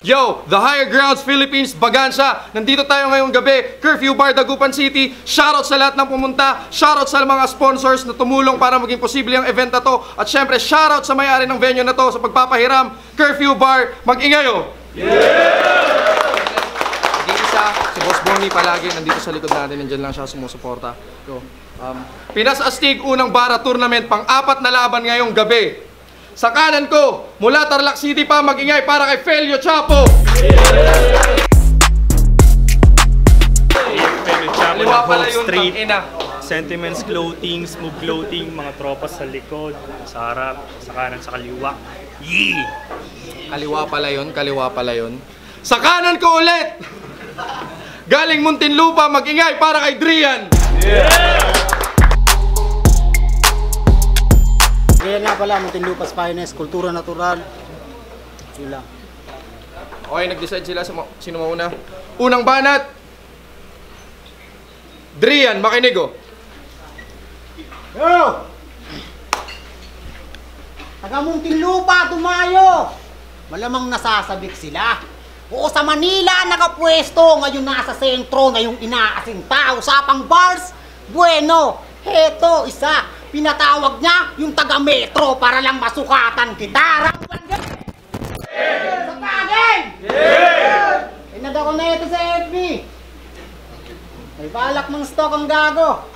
Yo, The Higher Grounds Philippines, Bagansa. Nandito tayo ngayong gabi, Curfew Bar, Dagupan City. Shoutout sa lahat ng pumunta. Shoutout sa mga sponsors na tumulong para maging posible ang event na to. At syempre, shoutout sa may-ari ng venue na to sa pagpapahiram. Curfew Bar, mag-ingayo! Yeah! Isa, si Boss Bonnie palagi nandito sa likod natin. Nandiyan lang siya sumusuporta. So, Pinas Astig, unang bara tournament, pang-apat na laban ngayong gabi. Sa kanan ko, mula Tarlac City pa, mag-ingay para kay Felio Chapo! Felio Chapo Kaliwa ng pala Hope yun, Street. tangina. Sentiments Clothing, Smooth Clothing, mga tropa sa likod, sa harap, sa kanan, sa kaliwa. Yee! Kaliwa pala yun, kaliwa pala yun. Sa kanan ko ulit! Galing Muntinlupa, mag-ingay para kay Drian! Yeah! Kaya nga pala, Muntinlupa's Finest, kultura natural. Yun lang. Okay, nag-decide sila sa sino mauna. Unang banat, Drian, makinig oh. Yo! Taga Muntinlupa, tumayo! Malamang nasasabik sila. Oo, sa Manila, nakapwesto. Ngayon nasa sentro, ngayong inaasinta. Usapang bars, bueno, heto, isa. Pinatawag niya yung taga-metro para lang masukatan kita. Rambulan sa pagin! Inad ako na ito sa FB. May balak ng stock ang gago.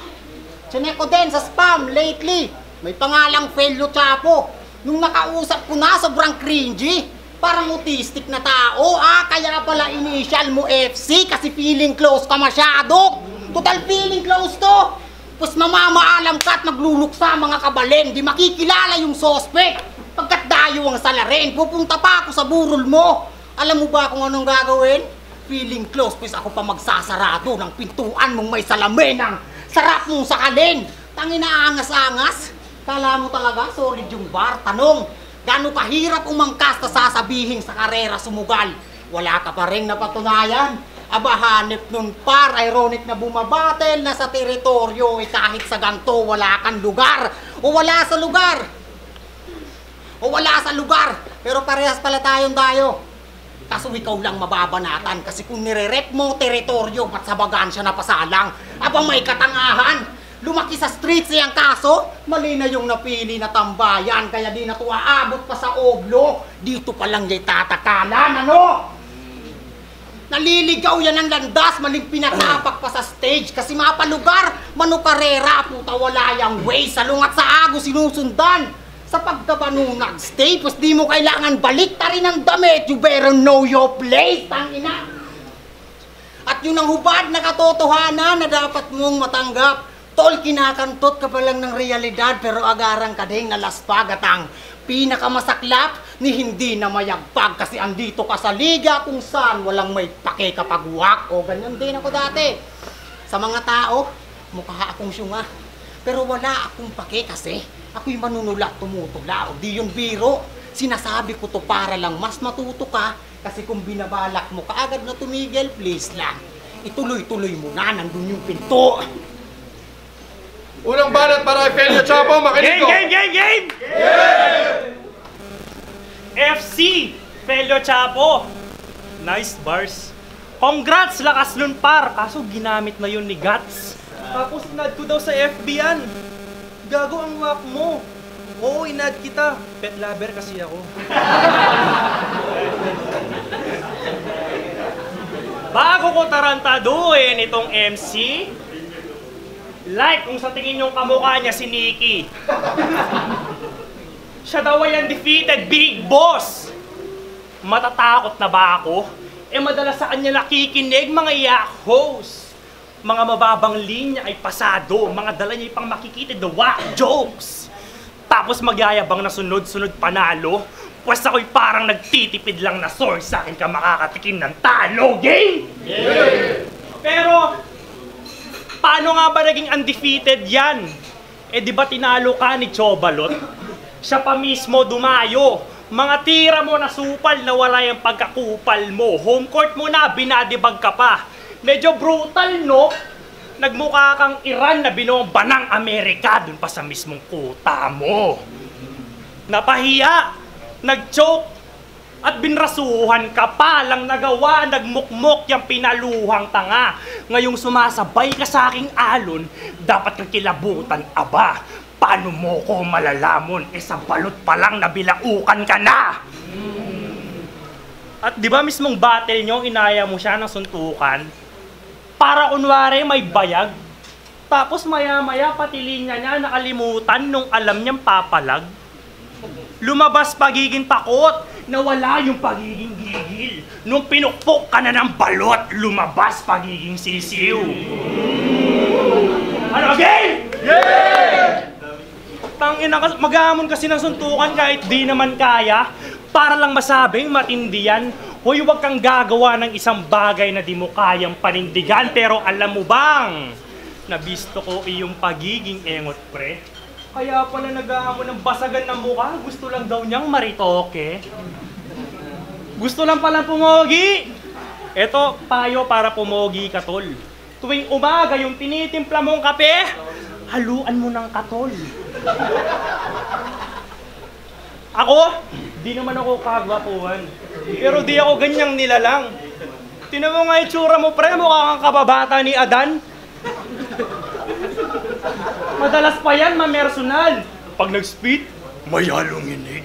Chinek ko din sa spam lately. May pangalang Felio Chapo. Nung nakausap ko na, sobrang cringy. Parang autistic na tao. Kaya pala initial mo FC kasi feeling close ka masyado. Total feeling close to. Tapos mamamaalam ka at magluluksa mga kabaleng. Di makikilala yung sospek. Pagkat dayo ang salarin, pupunta pa ako sa burol mo. Alam mo ba kung anong gagawin? Feeling close, pues ako pa magsasarado ng pintuan mong may salamin. Ang sarap mong sakalin. Tangina angas-angas. Kala mo talaga, solid yung bar. Tanong, gaano kahirap umangkas na sasabihin sa karera sumugal? Wala ka pa rin napatunayan. Aba, hanip nun par, ironic na bumabatel na sa teritoryo, kahit sa ganto wala kang lugar, o wala sa lugar, pero parehas pala tayong dayo. Kaso ikaw lang mababanatan, kasi kung nire-rep mo teritoryo, ba't sa Bagansya na pasalang? Aba, may katangahan, lumaki sa streets siyang kaso, mali na yung napili na tambayan, kaya di na to aabot pa sa oblo, dito pa lang yung tatakalan, ano? Naliligaw yan ang landas, maling pinatapak pa sa stage kasi mapalugar, manukarera, puta wala yung way, salungat sa ago sinusundan. Sa pagkabanunag stay, pues di mo kailangan balik ta rin ang damit, you better know your place, tangina. At yun ang hubad na katotohanan na dapat mong matanggap. Tol, kinakantot ka pa lang ng realidad pero agarang ka ding nalaspag at ang pinakamasaklap ni hindi na mayagpag kasi andito ka sa liga kung saan walang may pakikapagwak. O ganyan din ako dati. Sa mga tao, mukha akong syunga. Pero wala akong pake kasi ako'y manunulat, tumutula. O di yun biro. Sinasabi ko to para lang mas matuto ka kasi kung binabalak mo kaagad na tumigil, please lang. Ituloy-tuloy mo na, nandun yung pinto. Unang banat para kay Felio Chapo, makinig ko! Game! FC, Felio Chapo. Nice bars. Congrats, lakas nun par. Kaso ginamit na yun ni Guts. Tapos inad ko daw sa FB yan. Gago ang wak mo. Oo, inad kita. Pet lover kasi ako. Bago ko tarantaduhin itong MC, like kung sa tingin yung kamukha niya si Nikki. Siya daw ay undefeated big boss. Matatakot na ba ako? Madalas sa kanya nakikinig mga yak host. Mga mababang linya ay pasado. Mga dala niya pang makikita the whack jokes. Tapos magyayabang na sunod-sunod panalo. Pues ako'y parang nagtitipid lang na source sa akin ka makakatikim ng talo, game! Yeah! Pero paano nga ba naging undefeated yan? Di ba tinalo ka ni Chobalot? Siya pa mismo dumayo. Mga tira mo na supal na wala yung pagkakupal mo. Home court mo na, binadibag ka pa. Medyo brutal, no? Nagmukha kang Iran na binomba ng Amerika dun pa sa mismong kuta mo. Napahiya, nag-choke, At binrasuhan ka pa lang nagawa, nagmukmok yung pinaluhang tanga. Ngayong sumasabay ka sa aking alon, dapat kang kilabutan, aba. Paano mo ko malalamon? Sa balot pa lang nabilaukan ka na! At di ba mismong battle nyo, inaya mo siya ng suntukan? Para kunwari may bayag. Tapos maya-maya pati linya niya nakalimutan nung alam niyang papalag. Lumabas pagiging takot, nawala yung pagiging gigil. Nung pinukpok ka na ng balot, lumabas pagiging sisiw. Ano, game? Yeah! Tangina, maghamon kasi ng suntukan kahit di naman kaya. Para lang masabing matindi yan. Hoy, huwag kang gagawa ng isang bagay na di mo kayang panindigan. Pero alam mo bang, nabisto ko iyong pagiging engot, pre. Kaya pala nag-aamon ng basagan ng mukha. Gusto lang daw niyang maritoke. Gusto lang palang pumogi. Eto, payo para pumogi ka, tol. Tuwing umaga yung tinitimpla mong kape, haluan mo ng katol. Ako, di naman ako kagwapuhan. Pero di ako ganyang nilalang. Tinan mo nga itsura mo, pre, mukha kang kababata ni Adan. Madalas pa yan, mamersonal. Pag nag-spit, may halong inig.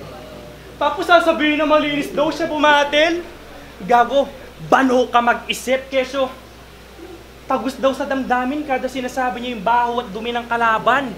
Tapos sasabihin na malinis daw siya bumatel. Gago, bano ka mag-isip, keso tagos daw sa damdamin kada sinasabi niya yung baho at dumi ng kalaban.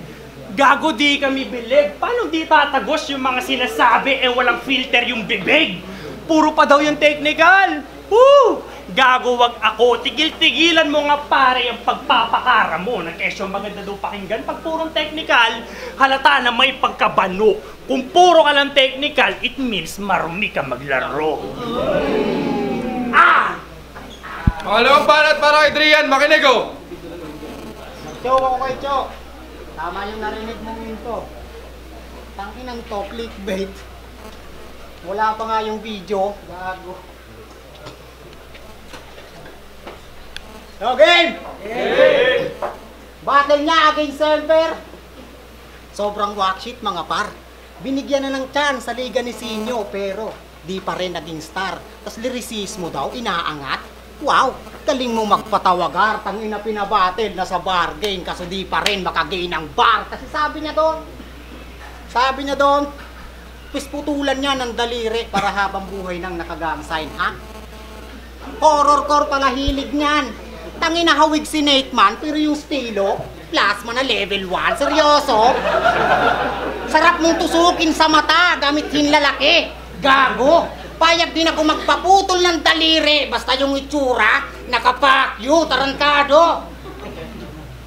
Gago, di kami bilig. Paano di tatagos yung mga sinasabi walang filter yung bibig? Puro pa daw yung technical. Woo! Gago, wag ako. Tigil-tigilan mo nga pare yung pagpapakara mo na kesyo maganda daw pakinggan. Pag purong technical, halata na may pagkabano. Kung puro ka lang technical, it means marumi ka maglaro. Ah! Pangalawang banat para kay Drian, makinig oh! Chok ako kay Chok. Tama yung narinig mong into. Tanginang to, clickbait. Wala pa nga yung video. Gago. Okay! Battle niya against Silver. Sobrang worksheet mga par. Binigyan na ng chance sa liga ni Sinyo pero di pa rin naging star. Tapos lyricismo daw, inaangat. Wow, galing mo magpatawagar. Tangina pinabattle na sa bar game kaso di pa rin makagain ng bar. Kasi sabi niya doon, pisputulan niya ng daliri para habang buhay nang nakagang sign, ha? Horrorcore pala hilig niyan. Tangina hawig si Nate man, pero yung stilo, plasma na level 1. Seryoso? Sarap mong tusukin sa mata gamit hinlalaki. Gago! Payag din ako magpaputol ng daliri basta yung itsura, nakapakyo, tarantado.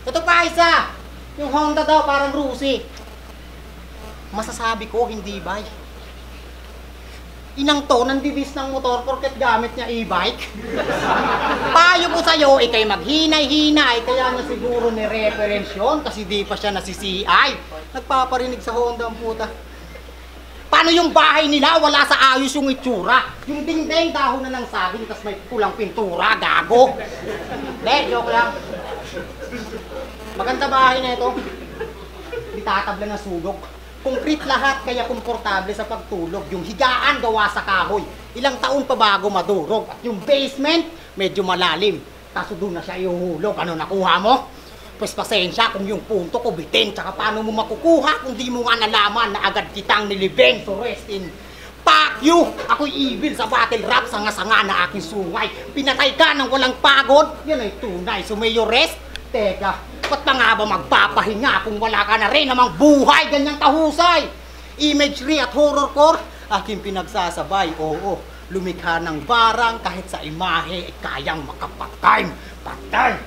Ito pa isa, yung Honda daw parang Rusi. Masasabi ko, hindi bay. Inang to, nandibis ng motor porket gamit niya e-bike. Payo ko sa'yo, ikay maghinay-hinay, kaya niya siguro ni-reference yun kasi di pa siya nasi-CI. Nagpaparinig sa Honda ang puta. Paano yung bahay nila? Wala sa ayos yung itsura. Yung dingding, dahon na ng saging, tas may kulang pintura, gago. Hindi, joke lang. Maganda bahay na ito. Di tatabla ng sugok. Concrete lahat, kaya komportable sa pagtulog. Yung higaan gawa sa kahoy. Ilang taon pa bago madurog. At yung basement, medyo malalim. Kaso doon na siya ihuhulog. Ano nakuha mo? Pues pasensya kung yung punto ko bitin. Tsaka paano mo makukuha kung di mo nga nalaman na agad kitang nilibing. So rest in fuck you! Ako'y evil sa battle rap. Sanga-sanga na aking sungay. Pinatay ka ng walang pagod. Yan ay tunay. So may you rest? Teka, ba't pa nga ba magpapahinga kung wala ka na rin namang buhay ganyang kahusay? Imagery at horrorcore, aking pinagsasabay. Oo, lumikha ng barang kahit sa imahe kayang makapatay. Patay!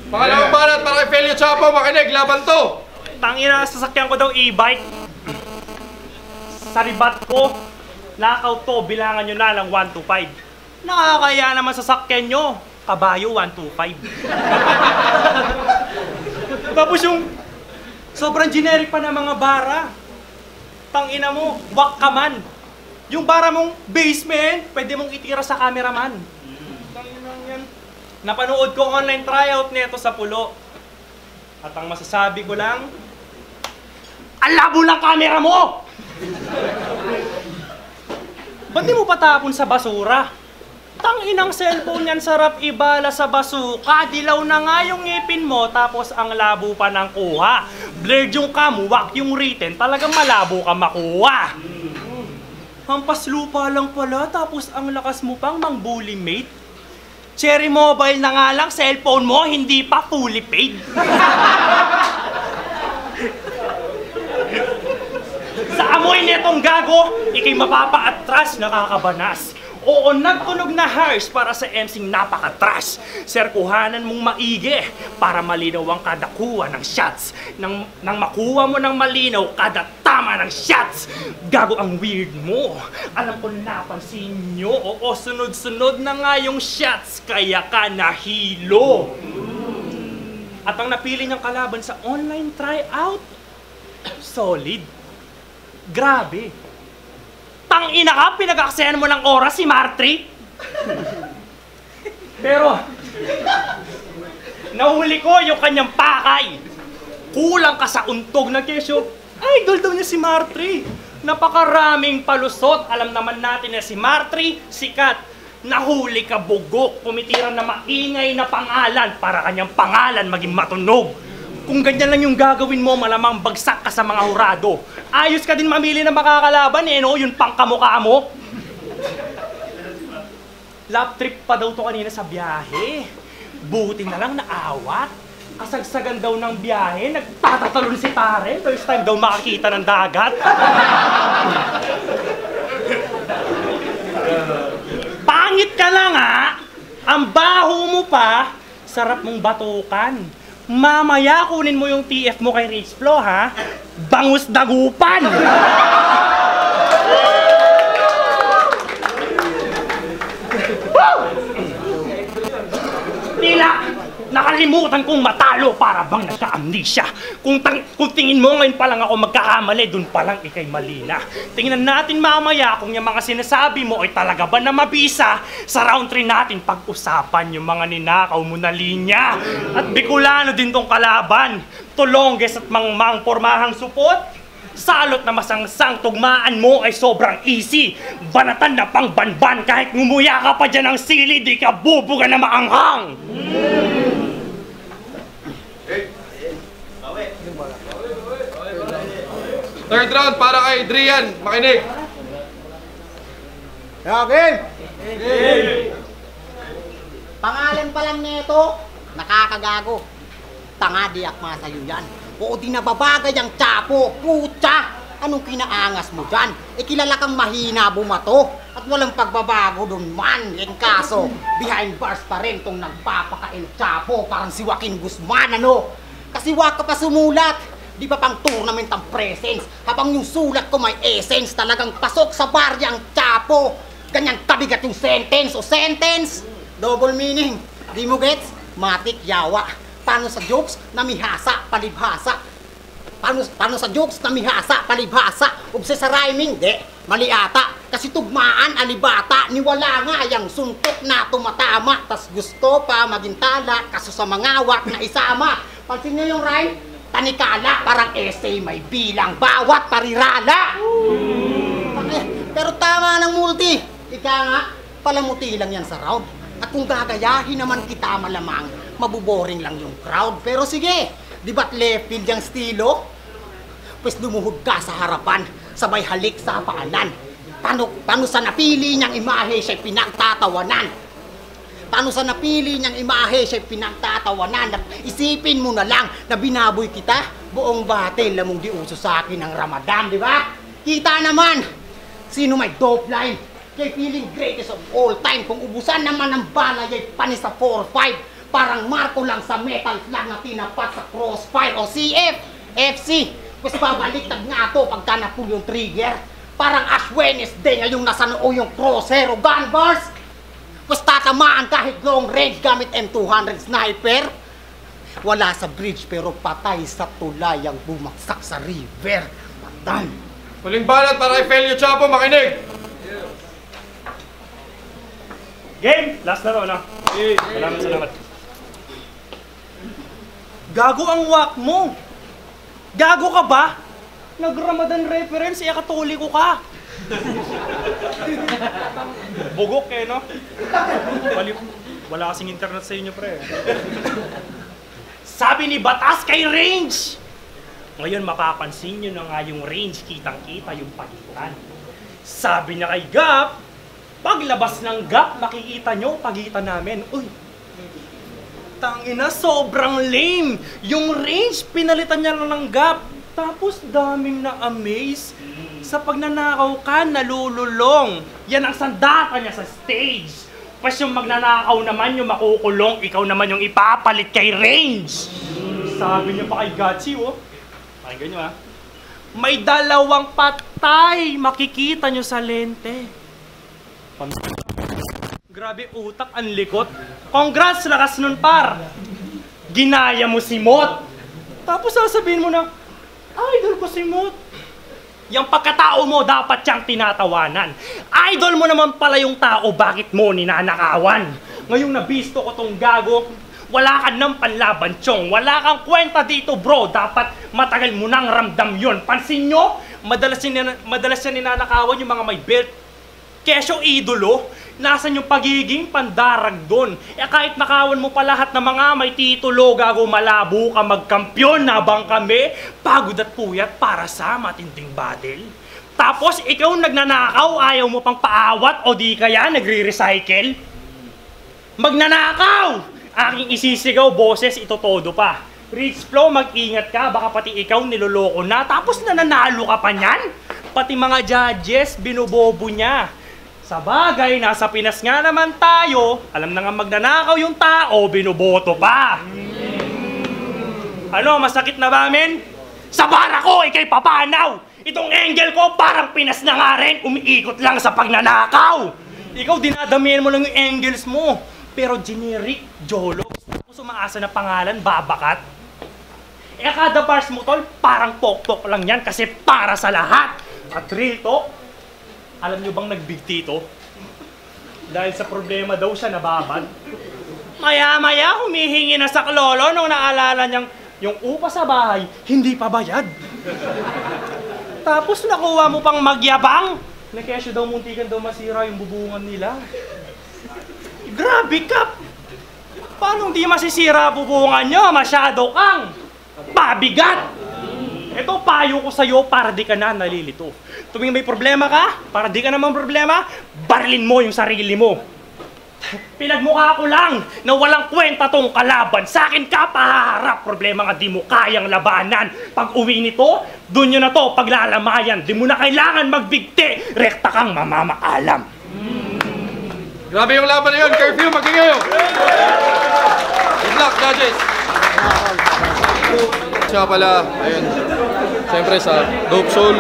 Pangalawang banat para kay Felio Chapo, makinig, laban to! Tangina, sasakyan ko daw e-bike. Sa ribat ko, nakaw to, bilangan nyo na lang 1 to 5. Nakakaya naman sasakyan nyo, kabayo 1 to 5. Tapos yung sobrang generic pa na mga bara. Tangina mo, wak ka man. Yung bara mong basement, pwede mong itira sa cameraman. Tangina yan. Napanood ko online tryout nito sa Pulo. At ang masasabi ko lang, ang labo ng camera mo! Ba't di mo patapon sa basura? Tanginang cellphone yan, sarap ibala sa basuka. Dilaw na nga yung ngipin mo, tapos ang labo pa ng kuha. Blurred yung kamuwak, yung written, talagang malabo ka makuha. Hampas lupa lang pala, tapos ang lakas mo pang mang-bully mate. Cherry Mobile na nga lang, cellphone mo, hindi pa fully paid. Sa amoy nitong gago, ikay mapapa-atras, nakakabanas. Oo, nagtunog na harsh para sa MC'ng napaka-trash. Sir, kuhanan mong maigi para malinaw ang kada kuha ng shots. Nang makuha mo ng malinaw kada tama ng shots. Gago ang weird mo. Alam ko napansin nyo. Oo, sunod-sunod na nga yung shots, kaya ka nahilo. At ang napili niyang kalaban sa online tryout, solid. Grabe. Tangina ka, pinag-aksayan mo ng oras si Martri. Pero, nahuli ko yung kanyang pakay. Kulang ka sa untog na kesyo. Idol daw niya si Martri. Napakaraming palusot. Alam naman natin na si Martri, sikat. Nahuli ka bugok. Pumitiran na maingay na pangalan para kanyang pangalan maging matunog. Kung ganyan lang yung gagawin mo, malamang bagsak ka sa mga hurado. Ayos ka din mamili ng makakalaban no? Yung pangkamukha mo. Lap trip pa daw to kanina sa biyahe. Buti na lang naawat. Kasagsagan daw ng biyahe, nagtatatalon si pare. First time daw makakita ng dagat. Pangit ka lang Ang baho mo pa, sarap mong batukan. Mamaya kunin mo yung TF mo kay Rich Flo Bangus dagupan! Tila! Nakalimutan kong matalo para bang nagka-amnesia. Kung tingin mo ngayon pa lang ako magkakamali, dun pa lang ikay mali na. Tingnan natin mamaya kung yung mga sinasabi mo ay talaga ba na mabisa. Sa round 3 natin pag-usapan yung mga ninakaw mo na linya. At Bicolano din tong kalaban. Tulongges at mangmang pormahang supot. Salot na masangsang tugmaan mo ay sobrang easy. Banatan na pang banban kahit ngumuya ka pa dyan ng sili, di ka bubuga na maanghang. Third round para kay Adrian. Makinig. Okay. Pangalan pa lang nito, nakakagago. Tanga di akma sa'yo yan. Oo, di nababagay ang tsapo. Putya! Anong kinaangas mo dyan? Kilala kang mahina bumato. At walang pagbabago dun man. Yung kaso, behind bars pa rin tong nagpapakain tsapo. Parang si Joaquin Guzman, Kasi waka pa sumulat. Di ba pang tournament ang presence? Habang yung sulat ko may essence, talagang pasok sa barya ang tsapo. Ganyan kabigat yung sentence o sentence. Double meaning. Di mo gets? Matik yawa. Paano sa jokes? Namihasa, palibhasa. Paano sa jokes? Namihasa, palibhasa. Obses sa rhyming? De, mali ata. Kasi tugmaan, alibata. Niwala nga yung suntok na tumatama. Tas gusto pa magintala. Kaso sa mangawat na isama. Pansin niyo yung rhyme? Tanikala, parang essay may bilang. Bawat parirala. Pero tama ng multi. Ika nga, palamuti lang yan sa round. At kung gagayahin naman kita malamang, mabuboring lang yung crowd. Pero sige, di ba't left field yung stilo? Pues lumuhod ka sa harapan, sabay halik sa paanan. Paano sa napili niyang imahe siya'y pinagtatawanan? Paano sa napili niyang imahe siya'y pinagtatawanan? At isipin mo na lang na binaboy kita, buong batil lamong di uso sa akin ng Ramadan, di ba? Kita naman, sino may dope line? Kay feeling greatest of all time. Kung ubusan naman ng bala, yay panis sa 4-5. Parang Marco lang sa metal flag na tinapat sa crossfire. O CF, FC, pues babaliktad nga to pagka napul yung trigger. Parang Ash Wednesday ngayong nasa noo yung crosshair o gun bars. Pues tatamaan kahit long range gamit M200 sniper. Wala sa bridge pero patay sa tulay ang bumaksak sa river. Patan. Huling balat para kay Felio Chapo. Makinig. Game! Last na ro, Salamat. Gago ang wak mo! Gago ka ba? Nag-Ramadan reference, katoliko ka. Bugok eh, no? Wala kasing internet sa inyo, pre. Sabi ni Batas kay Range. Ngayon mapapansin nyo na nga yung Range, kitang-kita yung pagitan. Sabi niya kay Gap, paglabas ng Gap, makikita nyo pagitan namin. Uy, tangina, sobrang lame. Yung Range, pinalitan niya lang ng Gap. Tapos daming na-amaze. Sa pagnanakaw ka, nalululong. Yan ang sandata niya sa stage. Pas yung magnanakaw naman, yung makukulong, ikaw naman yung ipapalit kay Range. Sabi niya pa kay Gatsi, oh. Pakinggan nyo, ha. May 2 patay, makikita nyo sa lente. Grabe utak, ang likot. Congrats, lakas nun, par. Ginaya mo si Mot. Tapos sasabihin mo na, idol ko si Mot. Yung pagkatao mo, dapat siyang tinatawanan. Idol mo naman pala yung tao, bakit mo ninanakawan? Ngayong nabisto ko tong gago, wala ka ng panlaban, Chong. Wala kang kwenta dito, bro. Dapat matagal mo nang ramdam yun. Pansin nyo, madalas siya ninanakawan yung mga may belt. Kesyo idolo, nasan yung pagiging pandarag doon? Kahit nakawan mo pa lahat ng mga may titulo, gago, malabo ka magkampyon habang kami pagod at puyat para sa matinding battle. Tapos ikaw nagnanakaw, ayaw mo pang paawat o di kaya nagre-recycle? Magnanakaw! Aking isisigaw, boses, ito todo pa. Rich Flow, mag-ingat ka, baka pati ikaw niloloko na, tapos nananalo ka pa niyan? Pati mga judges, binubobo niya. Sa bagay, nasa Pinas nga naman tayo, alam na nga magnanakaw yung tao, binuboto pa. Ano, masakit na ba, men? Sa bara ko, ikay papanaw! Itong angle ko, parang Pinas na nga rin, umiikot lang sa pagnanakaw. Ikaw, dinadamihan mo lang yung angles mo. Pero generic, jologs, tapos umaasa na pangalan, babakat. Kada bars mo, tol, parang pok-tok lang yan kasi para sa lahat. At real talk, alam nyo bang nag-big tito? Dahil sa problema daw siya nababad. Maya-maya, humihingi na sa klolo nung naalala niyang yung upa sa bahay, hindi pa bayad. Tapos nakuha mo pang magyabang, na kesyo daw muntikan daw masira yung bubungan nila. Grabe, Kap! Paano hindi masisira bubungan nyo? Masyado kang pabigat! Ito, payo ko sa'yo para di ka na nalilito. Tuwing may problema ka, para di ka naman problema, barilin mo yung sarili mo. Pinagmukha ko lang na walang kwenta tong kalaban. Sa akin ka paharap. Problema nga di mo kayang labanan. Pag uwi nito, dun nyo na to paglalamayan. Di mo na kailangan magbigti. Rekta kang mamamaalam. Grabe yung laban na yun. Curfew, maging Good luck, judges. Siya pala, ayun. Siyempre sa Dope Soul,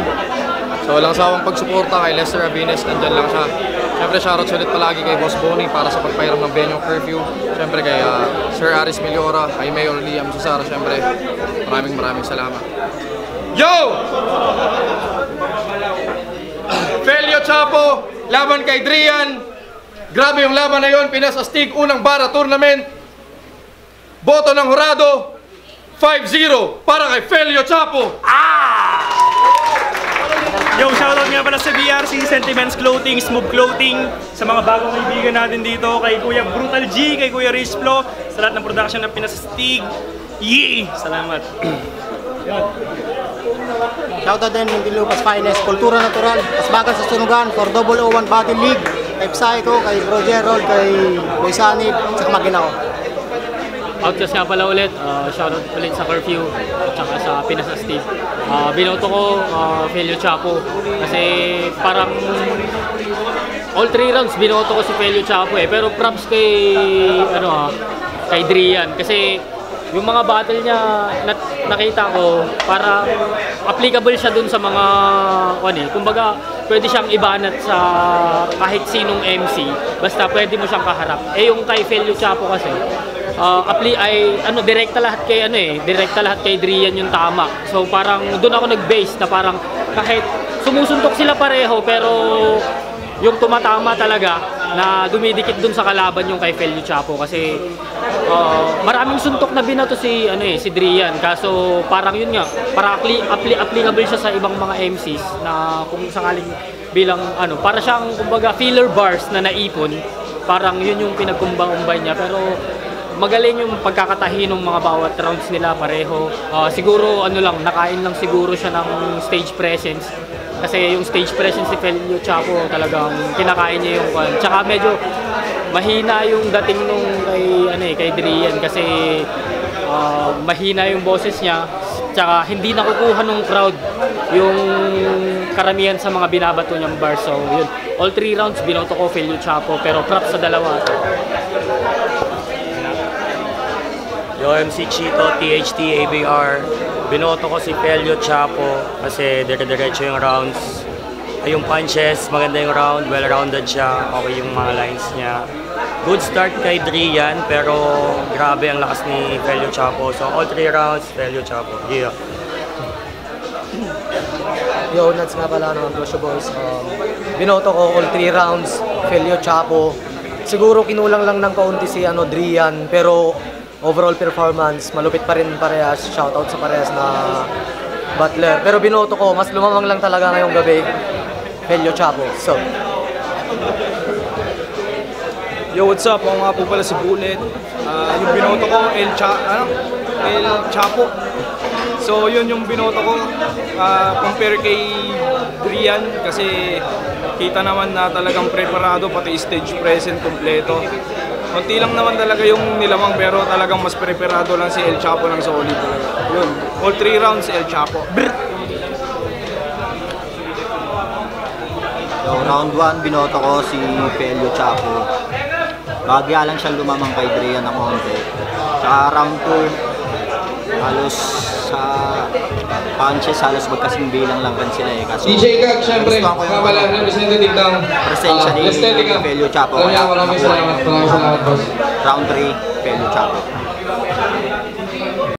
sa walang sawang pagsuporta kay Lester Avines, nandyan lang siya. Siyempre, shoutout ulit palagi kay Boss Bonnie para sa pagpairam ng venue Curfew. Siyempre kay Sir Aris Meliora, kay Mayor Liam Susara. Siyempre, maraming salamat. Yo! Felio Chapo, laban kay Drian. Grabe yung laban na yun, Pinas Astig, unang bara tournament. Boto ng hurado, 5-0 para kay Felio Chapo. Yo, shoutout nga pala sa BRC, Sentiments Clothing, Smooth Clothing, sa mga bagong kaibigan natin dito, kay Kuya Brutal G, kay Kuya Rich Flo, sa lahat ng production ng Pinas Astig. Yee! Salamat. Shoutout din Muntinlupas Finest, Kultura Natural, Pasbagan sa Sunugan, for 001 Battle League, kay Psycho, kay Bro Gerald, kay Boy Sanib, sa Maginaw. Outcast nga pala ulit, shoutout ulit sa Curfew at saka sa Pinas Astig. Binoto ko Felio Chapo kasi parang all 3 rounds binoto ko si Felio Chapo eh. Pero props kay kay Drian kasi yung mga battle niya nakita ko para applicable siya dun sa mga kumbaga pwede siyang ibanat sa kahit sinong MC basta pwede mo siyang kaharap. Yung kay Felio Chapo kasi direkta lahat kay Drian yung tama. So parang doon ako nag-base na parang kahit sumusuntok sila pareho pero yung tumatama talaga na dumidikit dun sa kalaban yung kay Felio Chapo kasi maraming suntok na binato si si Drian, kaso parang yun nga, para applicable siya sa ibang mga MCs na kung sakaling bilang para siyang kumbaga filler bars na naipon, parang yun yung pinagkumbang-umbay niya, pero magaling yung pagkakatahi ng mga bawat rounds nila pareho. Siguro nakain lang siguro siya ng stage presence. Kasi yung stage presence si Felio Chapo talagang kinakain niya yung tsaka medyo mahina yung dating nung kay Drian kasi mahina yung boses niya. Tsaka hindi nakukuha ng crowd yung karamihan sa mga binabato niyang bars. So yun, all 3 rounds binoto ko Felio Chapo, pero props sa dalawa. Yo, MC Chito, THT, ABR. Binoto ko si Felio Chapo kasi dire-diretso yung rounds. Yung punches, maganda yung round, well-rounded siya, okay yung mga lines niya. Good start kay Drian, pero grabe ang lakas ni Felio Chapo. So all 3 rounds, Felio Chapo. Yeah. Yo, Nuts nga pala ng Ambrosio Boys. Binoto ko all 3 rounds, Felio Chapo. Siguro kinulang lang ng kaunti si Drian, pero overall performance, malupit pa rin parehas. Shoutout sa parehas na Butler. Pero binoto ko, mas lumamang lang talaga ngayong gabi, Felio Chapo. So, yo, what's up? Ako nga po pala si Bullet. Yung binoto ko, El Chapo. So, yun yung binoto ko. Compare kay Drian kasi kita naman na talagang preparado, pati stage present kompleto. Konti lang naman talaga yung nilamang, pero talagang mas preparado lang si El Chapo ng solid talaga. Yun, all 3 rounds El Chapo. So, round 1, binoto ko si Felio Chapo. Bagya lang siya lumamang kay Drian ng konti. Tsaka round 2, halos sa punches, halos magkasing bilang lang rin sila Kaso, DJ Gag, syempre, pala representative ng presensya ni Felio Chapo. Maraming salamat, boss. Round 3, Felio Chapo.